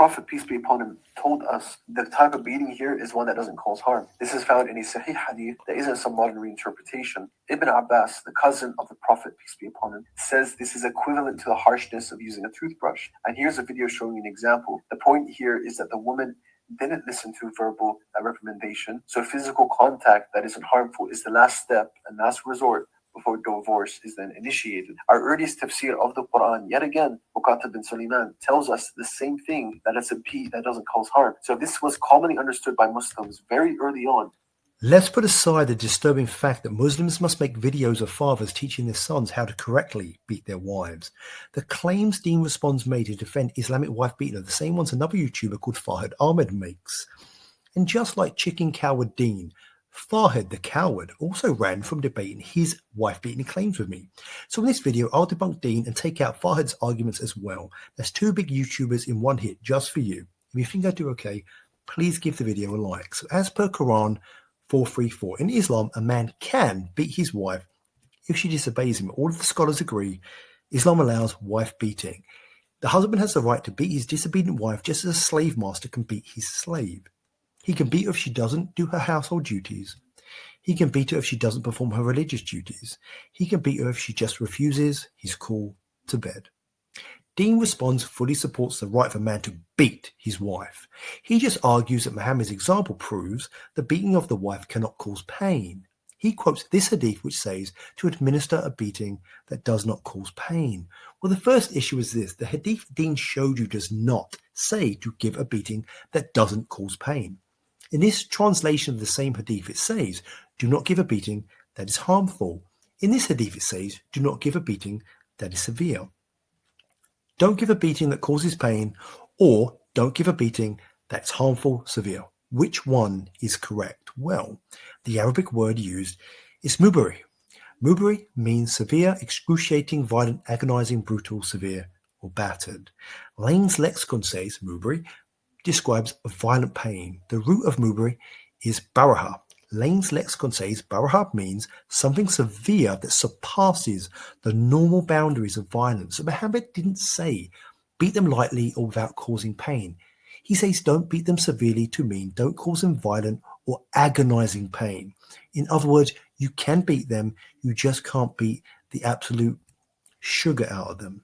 Prophet, peace be upon him, told us the type of beating here is one that doesn't cause harm. This is found in a Sahih hadith that isn't some modern reinterpretation. Ibn Abbas, the cousin of the Prophet, peace be upon him, says this is equivalent to the harshness of using a toothbrush. And here's a video showing an example. The point here is that the woman didn't listen to verbal recommendation. So physical contact that isn't harmful is the last step and last resort before divorce is then initiated. Our earliest tafsir of the Quran, yet again, Muqatil bin Sulaiman, tells us the same thing, that it's a beat that doesn't cause harm. So this was commonly understood by Muslims very early on. Let's put aside the disturbing fact that Muslims must make videos of fathers teaching their sons how to correctly beat their wives. The claims Deen Responds made to defend Islamic wife beating are the same ones another YouTuber called Farhad Ahmed makes. And just like Chicken Coward Deen, Farhad the Coward also ran from debating his wife beating claims with me. So in this video, I'll debunk Deen and take out Farhad's arguments as well. That's two big YouTubers in one hit just for you. If you think I do okay, please give the video a like. So as per Quran 434, in Islam, a man can beat his wife if she disobeys him. All of the scholars agree Islam allows wife beating. The husband has the right to beat his disobedient wife just as a slave master can beat his slave. He can beat her if she doesn't do her household duties. He can beat her if she doesn't perform her religious duties. He can beat her if she just refuses his call to bed. Deen Responds fully supports the right of a man to beat his wife. He just argues that Muhammad's example proves the beating of the wife cannot cause pain. He quotes this hadith which says to administer a beating that does not cause pain. Well, the first issue is this. The hadith Deen showed you does not say to give a beating that doesn't cause pain. In this translation of the same hadith, it says, do not give a beating that is harmful. In this hadith, it says, do not give a beating that is severe. Don't give a beating that causes pain, or don't give a beating that's harmful, severe. Which one is correct? Well, the Arabic word used is mubari. Mubari means severe, excruciating, violent, agonizing, brutal, severe, or battered. Lane's lexicon says mubari describes violent pain. The root of mubari is baraha. Lane's lexicon says baraha means something severe that surpasses the normal boundaries of violence. So Muhammad didn't say beat them lightly or without causing pain. He says don't beat them severely to mean don't cause them violent or agonizing pain. In other words, you can beat them, you just can't beat the absolute sugar out of them.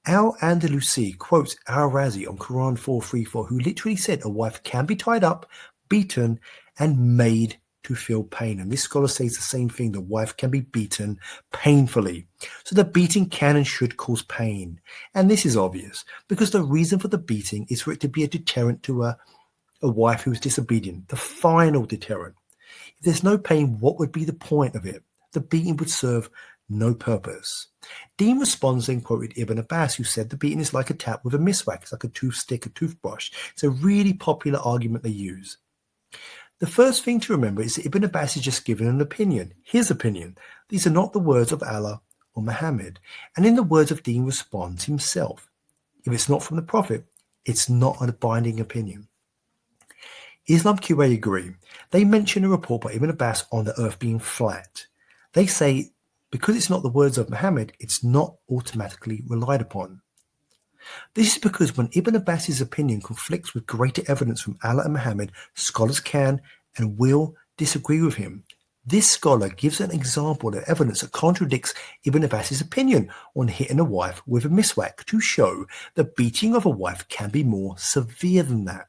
Al-Andalusi quotes Al-Razi on Quran 434, who literally said a wife can be tied up, beaten, and made to feel pain. And this scholar says the same thing. The wife can be beaten painfully. So the beating can and should cause pain. And this is obvious because the reason for the beating is for it to be a deterrent to a wife who is disobedient, the final deterrent. If there's no pain, what would be the point of it? The beating would serve no purpose. Deen Responds then quoted Ibn Abbas, who said the beating is like a tap with a miswak. It's like a toothstick, a toothbrush. It's a really popular argument they use. The first thing to remember is that Ibn Abbas is just giving an opinion, his opinion. These are not the words of Allah or Muhammad. And in the words of Deen Responds himself, if it's not from the Prophet, it's not a binding opinion. Islam QA agree. They mention a report by Ibn Abbas on the earth being flat. They say because it's not the words of Muhammad, it's not automatically relied upon. This is because when Ibn Abbas's opinion conflicts with greater evidence from Allah and Muhammad, scholars can and will disagree with him. This scholar gives an example of evidence that contradicts Ibn Abbas's opinion on hitting a wife with a miswak to show the beating of a wife can be more severe than that.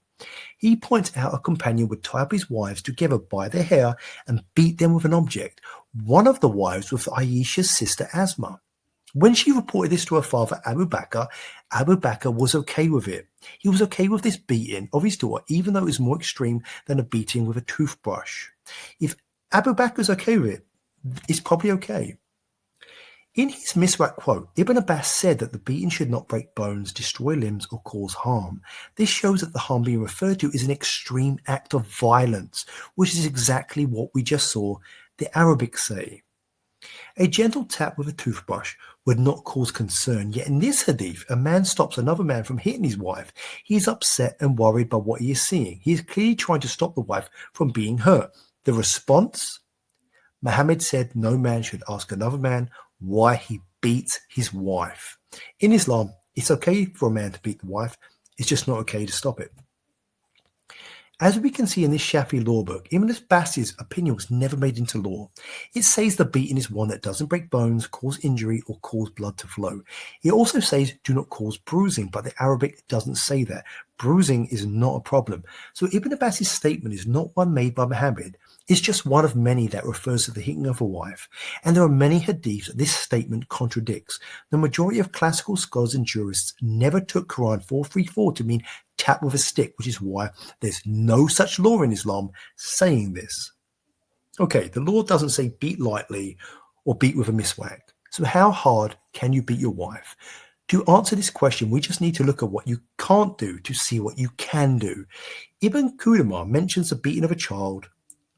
He points out a companion would tie up his wives together by their hair and beat them with an object. One of the wives was Aisha's sister Asma. When she reported this to her father Abu Bakr was okay with it. He was okay with this beating of his daughter, even though it was more extreme than a beating with a toothbrush. If Abu Bakr's okay with it, it's probably okay. In his miswak quote, Ibn Abbas said that the beating should not break bones, destroy limbs, or cause harm. This shows that the harm being referred to is an extreme act of violence, which is exactly what we just saw the Arabic say. A gentle tap with a toothbrush would not cause concern, yet in this hadith, a man stops another man from hitting his wife. He is upset and worried by what he is seeing. He is clearly trying to stop the wife from being hurt. The response? Muhammad said no man should ask another man why he beats his wife. In Islam, it's okay for a man to beat the wife. It's just not okay to stop it. As we can see in this Shafi law book, Ibn Abbas's opinion was never made into law. It says the beating is one that doesn't break bones, cause injury, or cause blood to flow. It also says do not cause bruising, but the Arabic doesn't say that. Bruising is not a problem. So Ibn Abbas's statement is not one made by Muhammad. It's just one of many that refers to the hitting of a wife. And there are many hadiths that this statement contradicts. The majority of classical scholars and jurists never took Quran 434 to mean tap with a stick, which is why there's no such law in Islam saying this. Okay, the law doesn't say beat lightly or beat with a miswak. So how hard can you beat your wife? To answer this question, we just need to look at what you can't do to see what you can do. Ibn Qudamah mentions the beating of a child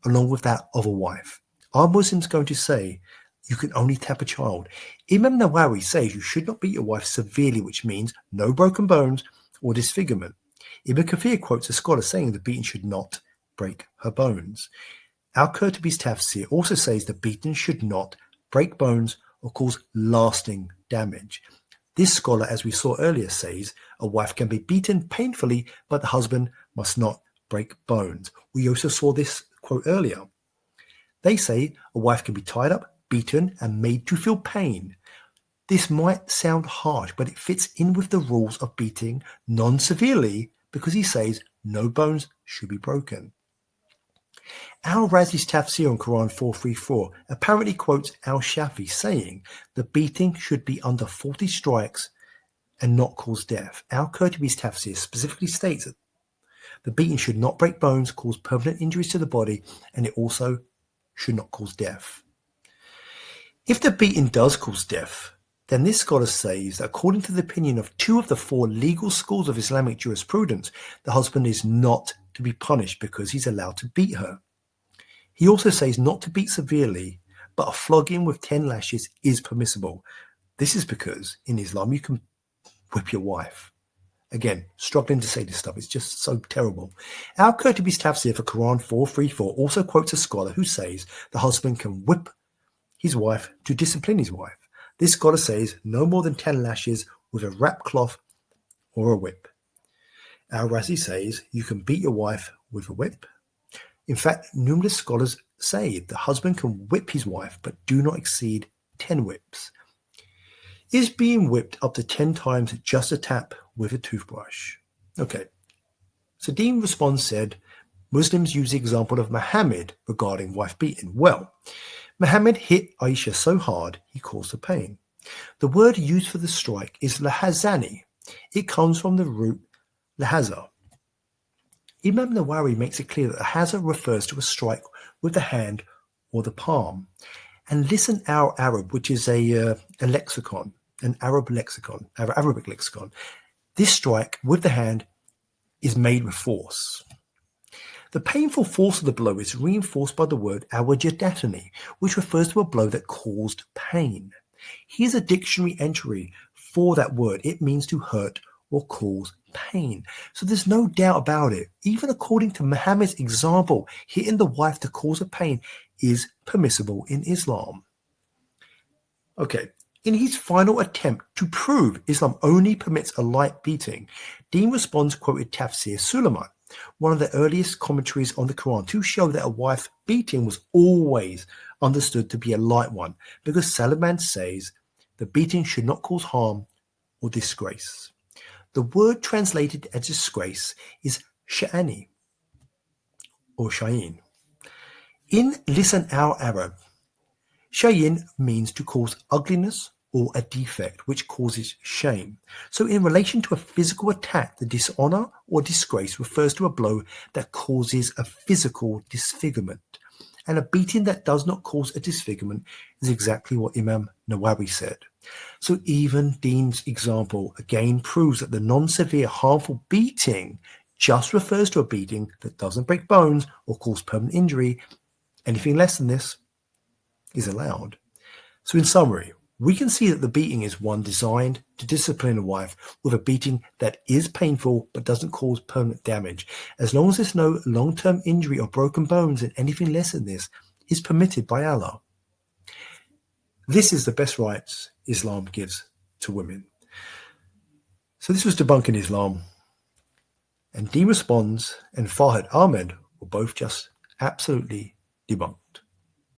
along with that of a wife. Are Muslims going to say you can only tap a child? Imam Nawawi says you should not beat your wife severely, which means no broken bones or disfigurement. Ibn Kathir quotes a scholar saying the beating should not break her bones. Al-Qurtubi's tafsir also says the beating should not break bones or cause lasting damage. This scholar, as we saw earlier, says a wife can be beaten painfully, but the husband must not break bones. We also saw this quote earlier. They say a wife can be tied up, beaten, and made to feel pain. This might sound harsh, but it fits in with the rules of beating non-severely because he says no bones should be broken. Al-Razi's tafsir on Quran 434 apparently quotes Al-Shafi saying the beating should be under 40 strikes and not cause death. Al-Qurtubi's tafsir specifically states that the beating should not break bones, cause permanent injuries to the body, and it also should not cause death. If the beating does cause death, then this scholar says that according to the opinion of 2 of the 4 legal schools of Islamic jurisprudence, the husband is not to be punished because he's allowed to beat her. He also says not to beat severely, but a flogging with 10 lashes is permissible. This is because in Islam you can whip your wife. Again, struggling to say this stuff, it's just so terrible. Al-Qurtubi's tafsir for Quran 434 also quotes a scholar who says the husband can whip his wife to discipline his wife. This scholar says no more than 10 lashes with a wrap cloth or a whip. Al-Razi says you can beat your wife with a whip. In fact, numerous scholars say the husband can whip his wife, but do not exceed 10 whips. Is being whipped up to 10 times just a tap with a toothbrush? Okay. So Dean Responds said, Muslims use the example of Muhammad regarding wife beating. Well, Muhammad hit Aisha so hard he caused her pain. The word used for the strike is lahazani. It comes from the root lahaza. Imam Nawawi makes it clear that lahaza refers to a strike with the hand or the palm. And Listen Our Arab, which is a lexicon, an Arabic lexicon. This strike with the hand is made with force. The painful force of the blow is reinforced by the word awajadatani, which refers to a blow that caused pain. Here's a dictionary entry for that word. It means to hurt or cause pain. So there's no doubt about it. Even according to Muhammad's example, hitting the wife to cause a pain is permissible in Islam. Okay. In his final attempt to prove Islam only permits a light beating, Dean Responds quoted Tafsir Sulaiman, one of the earliest commentaries on the Quran, to show that a wife beating was always understood to be a light one, because Sulaiman says the beating should not cause harm or disgrace. The word translated as disgrace is sha'ani or shayin. In Listen Our Arab, shayin means to cause ugliness or a defect which causes shame. So in relation to a physical attack, the dishonor or disgrace refers to a blow that causes a physical disfigurement. And a beating that does not cause a disfigurement is exactly what Imam Nawawi said. So even Dean's example again proves that the non-severe harmful beating just refers to a beating that doesn't break bones or cause permanent injury. Anything less than this is allowed. So in summary, we can see that the beating is one designed to discipline a wife with a beating that is painful but doesn't cause permanent damage. As long as there's no long-term injury or broken bones, and anything less than this is permitted by Allah. This is the best rights Islam gives to women. So this was Debunking Islam. And Dean Responds and Farhad Ahmed were both just absolutely debunked.